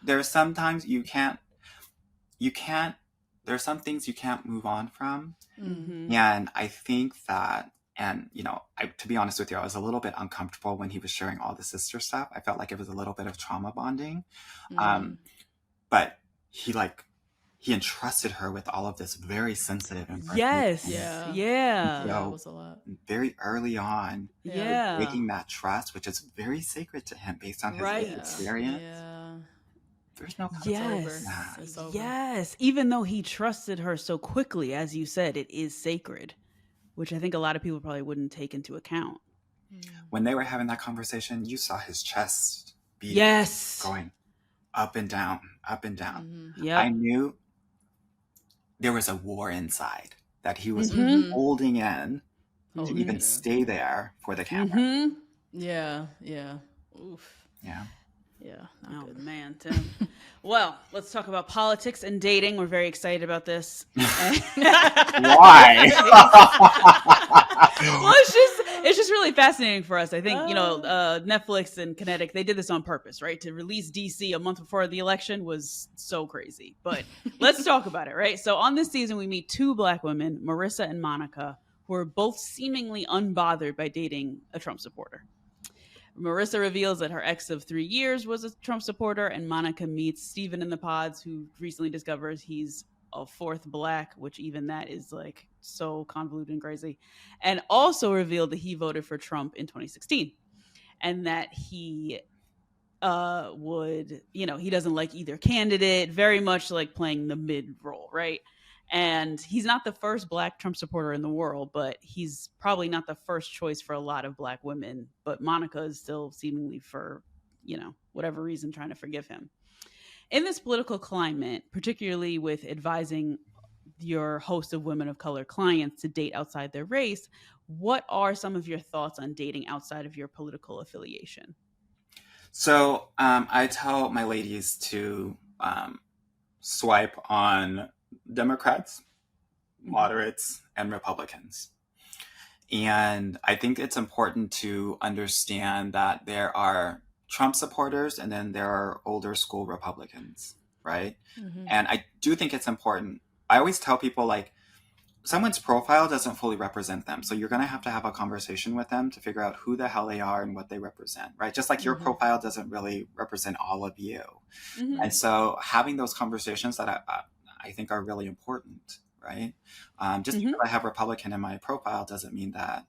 There are some times there are some things you can't move on from. And I think that, and to be honest with you, I was a little bit uncomfortable when he was sharing all the sister stuff. I felt like it was a little bit of trauma bonding. But he entrusted her with all of this very sensitive information. Yes. Yeah. That was a lot. Very early on. Breaking that trust, which is very sacred to him based on his experience. There's no It's over. Yes. Even though he trusted her so quickly, as you said, it is sacred, which I think a lot of people probably wouldn't take into account. When they were having that conversation, you saw his chest beating, going up and down, up and down. I knew there was a war inside that he was holding in to even stay there for the camera. Yeah. Oof. Yeah. Oh, man, Tim. Well, let's talk about politics and dating. We're very excited about this. Why? Well, it's just really fascinating for us. I think, Netflix and Kinetic, they did this on purpose, right? To release DC a month before the election was so crazy. But let's talk about it, right? So on this season, we meet 2 Black women, Marissa and Monica, who are both seemingly unbothered by dating a Trump supporter. Marissa reveals that her ex of 3 years was a Trump supporter, and Monica meets Steven in the pods, who recently discovers he's a 4th Black, which even that is like so convoluted and crazy, and also revealed that he voted for Trump in 2016 and that he he doesn't like either candidate, very much like playing the mid role, right? And he's not the first Black Trump supporter in the world, but he's probably not the first choice for a lot of Black women. But Monica is still seemingly, for, whatever reason, trying to forgive him. In this political climate, particularly with advising your host of women of color clients to date outside their race, what are some of your thoughts on dating outside of your political affiliation? So I tell my ladies to swipe on Democrats, moderates, and Republicans. And I think it's important to understand that there are Trump supporters and then there are older school Republicans, right? And I do think it's important. I always tell people, someone's profile doesn't fully represent them. So you're going to have a conversation with them to figure out who the hell they are and what they represent, right? Just like your profile doesn't really represent all of you. And so having those conversations that I think are really important, right? Just because I have Republican in my profile doesn't mean that,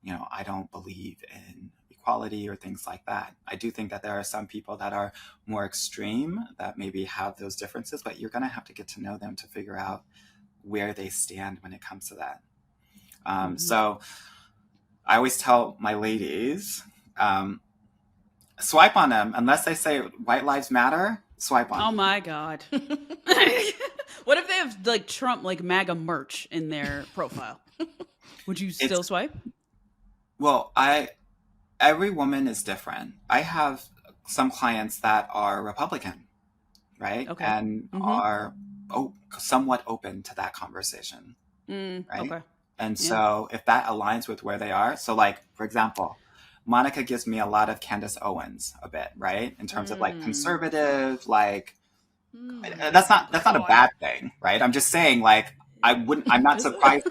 you know, I don't believe in equality or things like that. I do think that there are some people that are more extreme that maybe have those differences, but you're going to have to get to know them to figure out where they stand when it comes to that. So I always tell my ladies, swipe on them. Unless they say white lives matter, swipe on them. Oh my God. What if they have like Trump, like MAGA merch in their profile? Would you still swipe? Well, every woman is different. I have some clients that are Republican, right? Okay. And are somewhat open to that conversation, right? Okay. And so if that aligns with where they are, so like, for example, Monica gives me a lot of Candace Owens a bit, right? In terms of like conservative, like, that's not a bad thing, right? I'm just saying, like, I'm not surprised.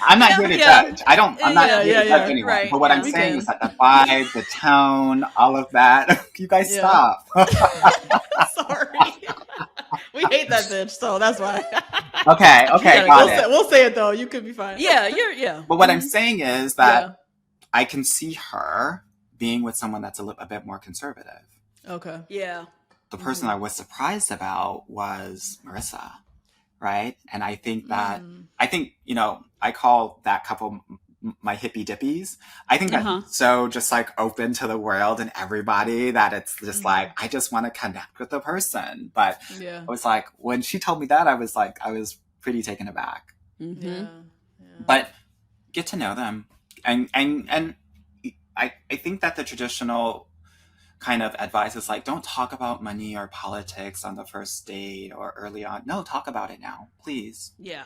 I'm not here to judge. I'm not here to judge anyone. Right. But what I'm saying is that the vibe, the tone, all of that, you guys stop. Sorry. We hate that bitch, so that's why. Okay, We'll say it though. You could be fine. Yeah. But what I'm saying is that I can see her being with someone that's a bit more conservative. Okay. Yeah. The person I was surprised about was Marissa, right? And I think that, you know, I call that couple my hippie dippies. I think that's so just like open to the world and everybody that it's just like, I just want to connect with the person. But I was like, when she told me that, I was pretty taken aback. But get to know them. And I think that the traditional kind of advice is like, don't talk about money or politics on the first date or early on. No, talk about it now, please. Yeah.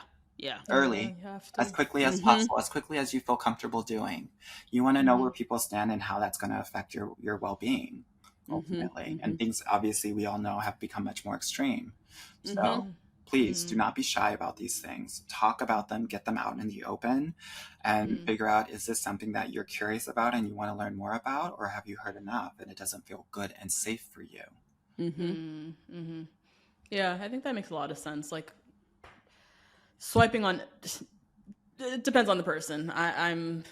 Early, as quickly as possible, as quickly as you feel comfortable doing. You want to know where people stand and how that's going to affect your well-being ultimately. And things, obviously, we all know have become much more extreme. So please do not be shy about these things. Talk about them, get them out in the open, and figure out, is this something that you're curious about and you want to learn more about, or have you heard enough and it doesn't feel good and safe for you? Yeah, I think that makes a lot of sense. Like, swiping on, it depends on the person. I'm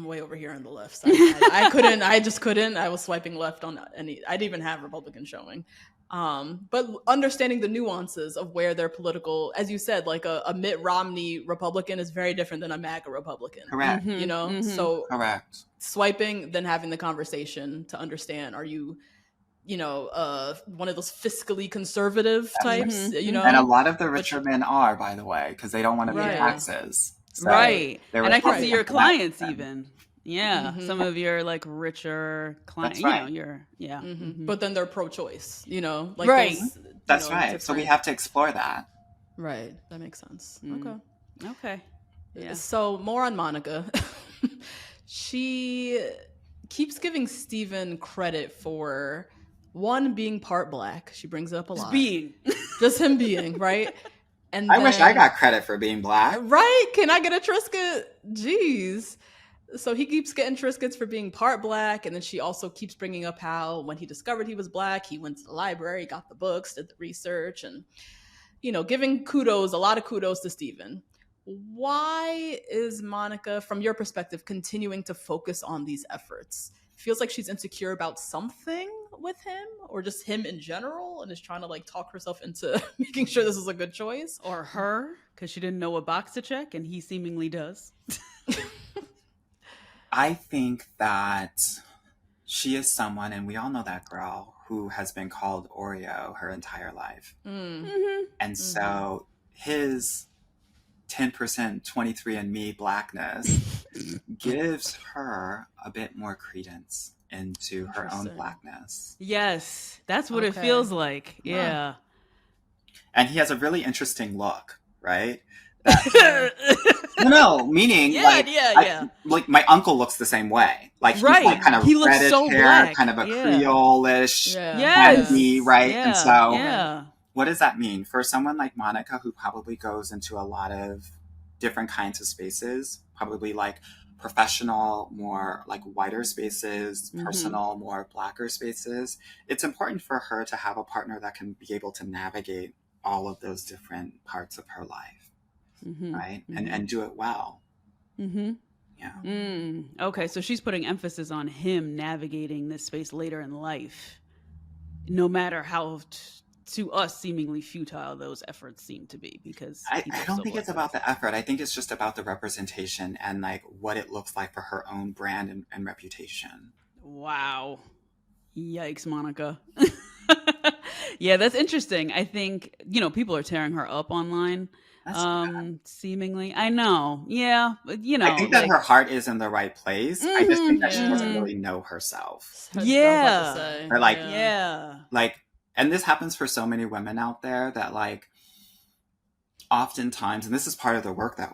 way over here on the left side. I just couldn't. I was swiping left on any. I didn't even have Republican showing. But understanding the nuances of where their political, as you said, like a Mitt Romney Republican is very different than a MAGA Republican. Correct. You know, so correct. Swiping, then having the conversation to understand, are you, you know, one of those fiscally conservative types, you know? And a lot of the richer men are, by the way, because they don't want to pay taxes. So and I can see your clients even. Yeah, some of your like richer clients, right. you know, you're But then they're pro-choice, you know, like those, that's right. So we have to explore that. Right, that makes sense. Okay. Yeah. So more on Monica. She keeps giving Steven credit for one, being part black. She brings it up a lot. Just him being, right? And I wish I got credit for being black. Right? Can I get a Triscuit? Jeez. So he keeps getting Triscuits for being part black. And then she also keeps bringing up how when he discovered he was black, he went to the library, got the books, did the research, and, you know, giving a lot of kudos to Steven. Why is Monica, from your perspective, continuing to focus on these efforts? Feels like she's insecure about something with him, or just him in general, and is trying to like talk herself into making sure this is a good choice. Or her, because she didn't know a box to check, and he seemingly does. I think that she is someone, and we all know that girl, who has been called Oreo her entire life. And so his 10% 23andMe blackness gives her a bit more credence into her own blackness. Yes, that's what it feels like. Yeah. And he has a really interesting look, right? Meaning like my uncle looks the same way. Like he's like kind of he looks so hair, black. kind of a Creole-ish, Yes. right? And so what does that mean? For someone like Monica, who probably goes into a lot of different kinds of spaces, probably like professional, more like whiter spaces, personal, more blacker spaces, it's important for her to have a partner that can be able to navigate all of those different parts of her life, right? And do it well. Yeah. Okay, so she's putting emphasis on him navigating this space later in life, no matter how to us seemingly futile those efforts seem to be, because I don't think it's about the effort. I think it's just about the representation and like what it looks like for her own brand and reputation. Wow. Yikes, Monica. Yeah, that's interesting. I think, people are tearing her up online. Seemingly. I know. Yeah. But, I think that her heart is in the right place. I just think that she doesn't really know herself. Yeah. Or like, like, and this happens for so many women out there that like, oftentimes, and this is part of the work that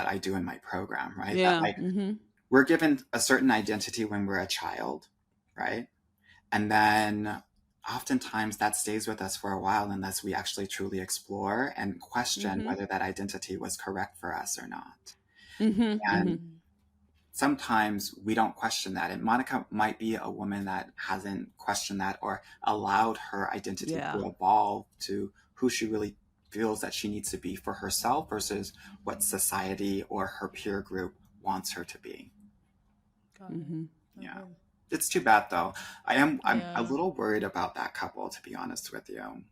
I do in my program, right? Yeah. That like, we're given a certain identity when we're a child, right? And then oftentimes that stays with us for a while unless we actually truly explore and question whether that identity was correct for us or not. And sometimes we don't question that. And Monica might be a woman that hasn't questioned that or allowed her identity to evolve to who she really feels that she needs to be for herself versus what society or her peer group wants her to be. Yeah. It's too bad though. I'm a little worried about that couple, to be honest with you.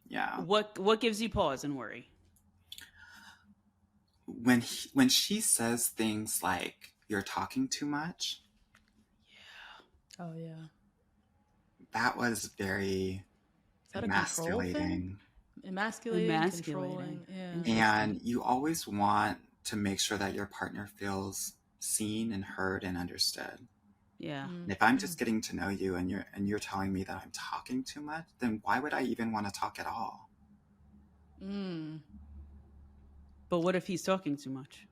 Yeah. What gives you pause and worry? When she says things like, "You're talking too much." Yeah. Oh yeah. That was very emasculating. Emasculating. Controlling. Yeah. And you always want to make sure that your partner feels seen and heard and understood. Yeah. And if I'm just getting to know you and you're telling me that I'm talking too much, then why would I even want to talk at all? But what if he's talking too much?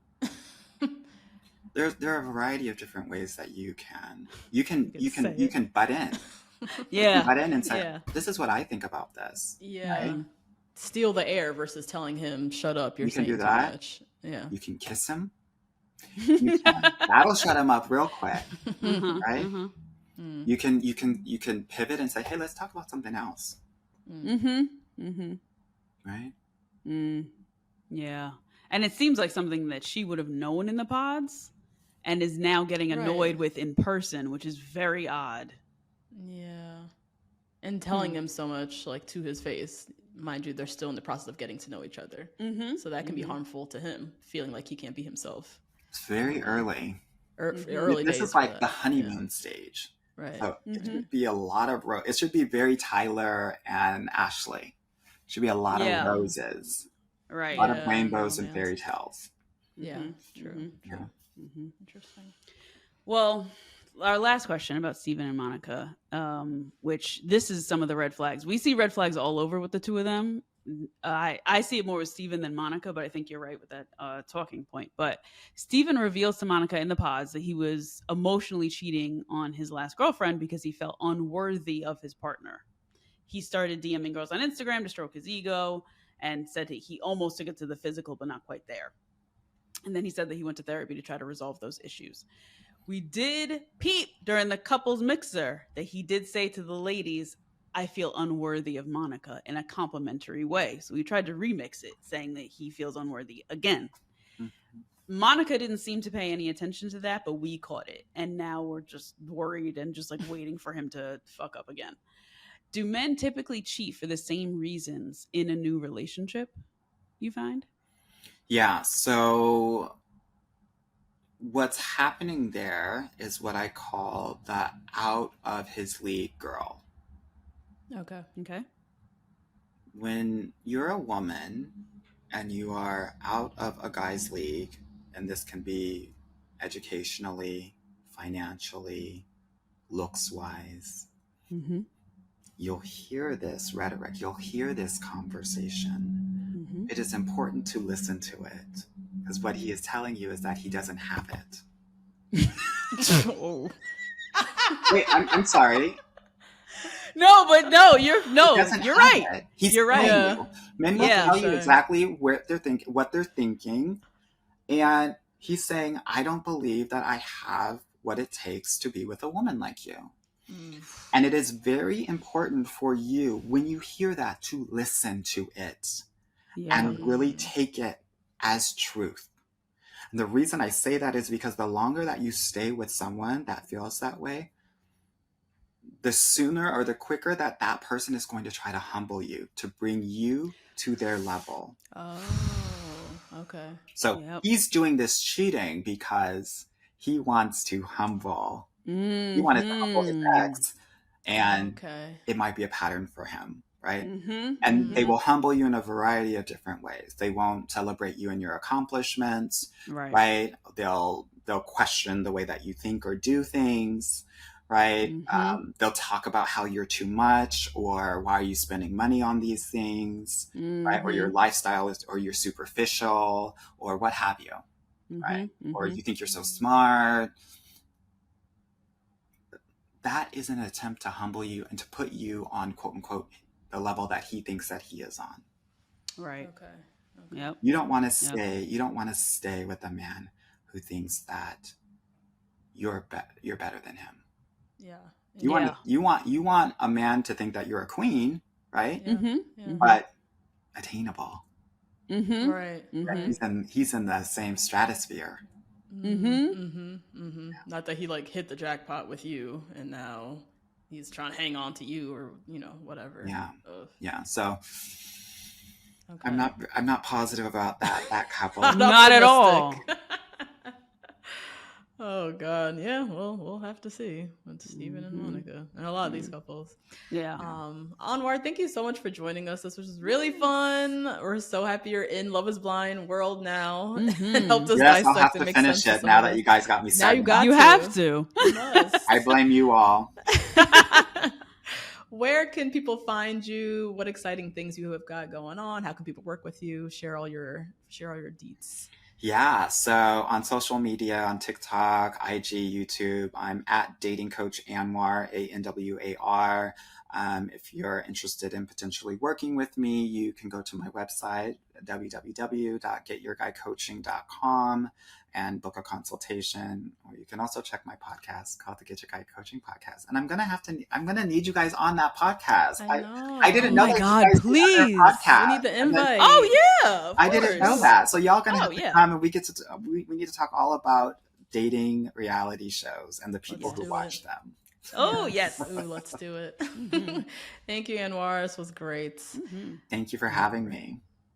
There are a variety of different ways that you can butt in. Yeah. Butt in and say, this is what I think about this. Yeah. Right? Steal the air versus telling him, shut up, you're saying too much. Yeah. You can kiss him. That'll shut him up real quick. Right? You can pivot and say, hey, let's talk about something else. Right? Yeah. And it seems like something that she would have known in the pods and is now getting annoyed with in person, which is very odd. Yeah. And telling him so much, like, to his face. Mind you, they're still in the process of getting to know each other. So that can be harmful to him, feeling like he can't be himself. It's very early. Early this days is like the honeymoon stage. Right. So it should be a lot of it should be very Tyler and Ashley. It should be a lot of roses. Right. A lot of rainbows and fairy tales. Yeah. True. Yeah. Interesting. Well, our last question about Steven and Monica, which this is some of the red flags. We see red flags all over with the two of them. I see it more with Steven than Monica, but I think you're right with that talking point. But Steven reveals to Monica in the pods that he was emotionally cheating on his last girlfriend because he felt unworthy of his partner. He started DMing girls on Instagram to stroke his ego and said that he almost took it to the physical, but not quite there. And then he said that he went to therapy to try to resolve those issues. We did peep during the couples mixer that he did say to the ladies, I feel unworthy of Monica in a complimentary way. So we tried to remix it, saying that he feels unworthy again. Monica didn't seem to pay any attention to that, but we caught it. And now we're just worried and just like waiting for him to fuck up again. Do men typically cheat for the same reasons in a new relationship, you find? Yeah, so what's happening there is what I call the out of his league girl. Okay. When you're a woman and you are out of a guy's league, and this can be educationally, financially, looks-wise, you'll hear this rhetoric, you'll hear this conversation. It is important to listen to it, because what he is telling you is that he doesn't have it. Wait, I'm sorry. No, you're Have right. it. He's You're right. telling you. Men will Yeah, tell you sure. exactly what they're thinking, and he's saying, "I don't believe that I have what it takes to be with a woman like you." And it is very important for you when you hear that to listen to it and really take it as truth. And the reason I say that is because the longer that you stay with someone that feels that way, the sooner or the quicker that that person is going to try to humble you to bring you to their level. Oh, okay. So he's doing this cheating because he wants to humble. He wanted to humble his ex, and it might be a pattern for him, right? And they will humble you in a variety of different ways. They won't celebrate you and your accomplishments, right? They'll question the way that you think or do things, right? They'll talk about how you're too much, or why are you spending money on these things, right? Or your lifestyle is, or you're superficial, or what have you, right? Or you think you're so smart. That is an attempt to humble you and to put you on, quote unquote, the level that he thinks that he is on. Right. Okay. Yep. You don't want to stay. You don't want to stay with a man who thinks that you're better than him. Yeah. You want a man to think that you're a queen, right? Yeah. But attainable. Right. He's in the same stratosphere. Not that he like hit the jackpot with you and now he's trying to hang on to you, or whatever. Yeah. So I'm not positive about that couple. Not at all. Oh God, yeah. Well, we'll have to see with Steven and Monica and a lot of these couples. Yeah. Anwar, thank you so much for joining us. This was really fun. We're so happy you're in Love Is Blind world now. It helped us dissect I'll have and to make finish sense it now that you guys got me started. Now you have to. You must. I blame you all. Where can people find you? What exciting things you have got going on? How can people work with you? Share all your deets. Yeah, so on social media, on TikTok, IG, YouTube, I'm at Dating Coach Anwar, Anwar. If you're interested in potentially working with me, you can go to my website, www.getyourguycoaching.com, and book a consultation. Or you can also check my podcast called the Get Your Guy Coaching Podcast. And I'm gonna need you guys on that podcast. I know. I didn't know that God, you guys please. podcast. We need the invite. Oh yeah, I didn't know that. So y'all gonna have to come, and we need to talk all about dating reality shows and the people who watch them. Oh yes. Ooh, let's do it. Thank you, Anwar. This was great. Thank you for having me.